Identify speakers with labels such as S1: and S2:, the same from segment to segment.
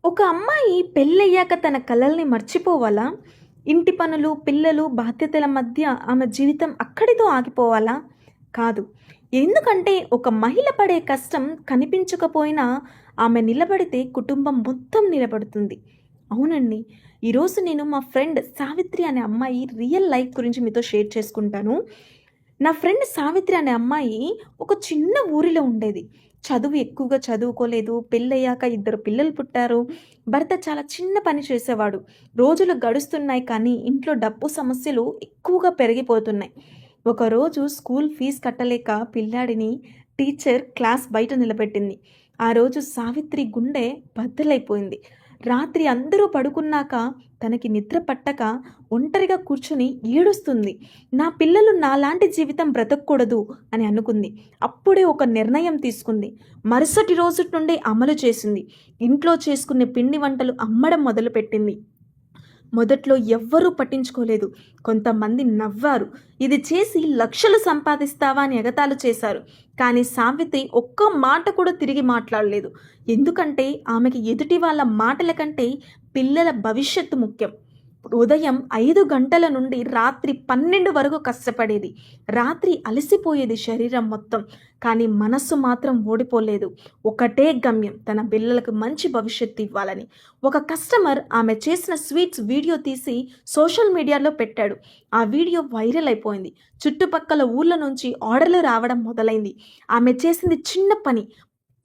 S1: ఒక అమ్మాయి పెళ్ళయ్యాక తన కలల్ని మర్చిపోవాలా? ఇంటి పనులు, పిల్లలు, బాధ్యతల మధ్య ఆమె జీవితం అక్కడితో ఆగిపోవాలా? కాదు. ఎందుకంటే ఒక మహిళ పడే కష్టం కనిపించకపోయినా ఆమె నిలబడితే కుటుంబం మొత్తం నిలబడుతుంది. అవునండి. ఈరోజు నేను మా ఫ్రెండ్ సావిత్రి అనే అమ్మాయి రియల్ లైఫ్ గురించి మీతో షేర్ చేసుకుంటాను. నా ఫ్రెండ్ సావిత్రి అనే అమ్మాయి ఒక చిన్న ఊరిలో ఉండేది. చదువు ఎక్కువగా చదువుకోలేదు. పెళ్ళయ్యాక ఇద్దరు పిల్లలు పుట్టారు. భర్త చాలా చిన్న పని చేసేవాడు. రోజులు గడుస్తున్నాయి కానీ ఇంట్లో డబ్బు సమస్యలు ఎక్కువగా పెరిగిపోతున్నాయి. ఒకరోజు స్కూల్ ఫీజు కట్టలేక పిల్లాడిని టీచర్ క్లాస్ బయట నిలబెట్టింది. ఆ రోజు సావిత్రి గుండె బద్దలైపోయింది. రాత్రి అందరూ పడుకున్నాక తనకి నిద్ర పట్టక ఒంటరిగా కూర్చొని ఏడుస్తుంది. నా పిల్లలు నాలాంటి జీవితం బ్రతకూడదు అని అనుకుంది. అప్పుడే ఒక నిర్ణయం తీసుకుంది. మరుసటి రోజు నుండే అమలు చేసింది. ఇంట్లో చేసుకునే పిండి వంటలు అమ్మడం మొదలుపెట్టింది. మొదట్లో ఎవ్వరూ పట్టించుకోలేదు. కొంతమంది నవ్వారు. ఇది చేసి లక్షలు సంపాదిస్తావా అని ఎగతాళి చేశారు. కానీ సావిత్రి ఒక్క మాట కూడా తిరిగి మాట్లాడలేదు. ఎందుకంటే ఆమెకి ఎదుటి వాళ్ళ మాటల కంటే పిల్లల భవిష్యత్తు ముఖ్యం. ఉదయం 5 గంటల నుండి రాత్రి 12 వరకు కష్టపడేది. రాత్రి అలసిపోయేది శరీరం మొత్తం. కానీ మనస్సు మాత్రం ఓడిపోలేదు. ఒకటే గమ్యం, తన పిల్లలకు మంచి భవిష్యత్తు ఇవ్వాలని. ఒక కస్టమర్ ఆమె చేసిన స్వీట్స్ వీడియో తీసి సోషల్ మీడియాలో పెట్టాడు. ఆ వీడియో వైరల్ అయిపోయింది. చుట్టుపక్కల ఊర్ల నుంచి ఆర్డర్లు రావడం మొదలైంది. ఆమె చేసింది చిన్న పని,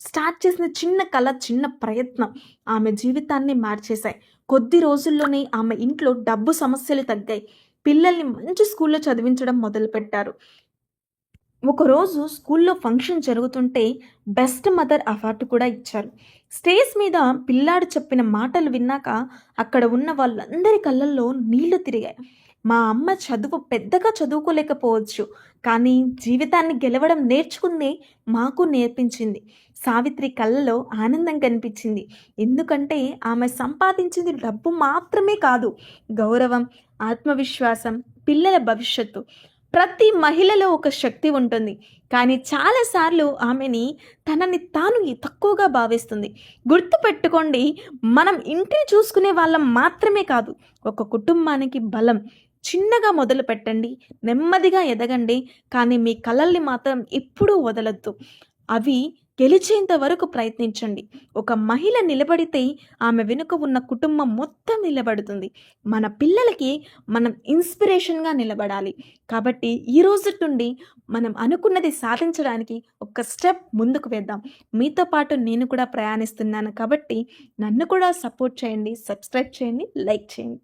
S1: స్టార్ట్ చేసిన చిన్న కళ, చిన్న ప్రయత్నం ఆమె జీవితాన్ని మార్చేశాయి. కొద్ది రోజుల్లోనే ఆమె ఇంట్లో డబ్బు సమస్యలు తగ్గాయి. పిల్లల్ని మంచి స్కూల్లో చదివించడం మొదలుపెట్టారు. ఒకరోజు స్కూల్లో ఫంక్షన్ జరుగుతుంటే బెస్ట్ మదర్ అవార్డు కూడా ఇచ్చారు. స్టేజ్ మీద పిల్లాడు చెప్పిన మాటలు విన్నాక అక్కడ ఉన్న వాళ్ళందరి కళ్ళల్లో నీళ్లు తిరిగాయి. మా అమ్మ చదువు పెద్దగా చదువుకోలేకపోవచ్చు, కానీ జీవితాన్ని గెలవడం నేర్చుకుందే మాకు నేర్పించింది. సావిత్రి కళ్ళలో ఆనందం కనిపించింది. ఎందుకంటే ఆమె సంపాదించింది డబ్బు మాత్రమే కాదు, గౌరవం, ఆత్మవిశ్వాసం, పిల్లల భవిష్యత్తు. ప్రతి మహిళలో ఒక శక్తి ఉంటుంది, కానీ చాలాసార్లు ఆమెని తనని తాను తక్కువగా భావిస్తుంది. గుర్తుపెట్టుకోండి, మనం ఇంటిని చూసుకునే వాళ్ళం మాత్రమే కాదు, ఒక కుటుంబానికి బలం. చిన్నగా మొదలు పెట్టండి, నెమ్మదిగా ఎదగండి, కానీ మీ కలల్ని మాత్రం ఎప్పుడూ వదలొద్దు. అవి గెలిచేంత వరకు ప్రయత్నించండి. ఒక మహిళ నిలబడితే ఆమె వెనుక ఉన్న కుటుంబం మొత్తం నిలబడుతుంది. మన పిల్లలకి మనం ఇన్స్పిరేషన్గా నిలబడాలి. కాబట్టి ఈ రోజు నుండి మనం అనుకున్నది సాధించడానికి ఒక స్టెప్ ముందుకు వేద్దాం. మీతో పాటు నేను కూడా ప్రయాణిస్తున్నాను కాబట్టి నన్ను కూడా సపోర్ట్ చేయండి, సబ్స్క్రైబ్ చేయండి, లైక్ చేయండి.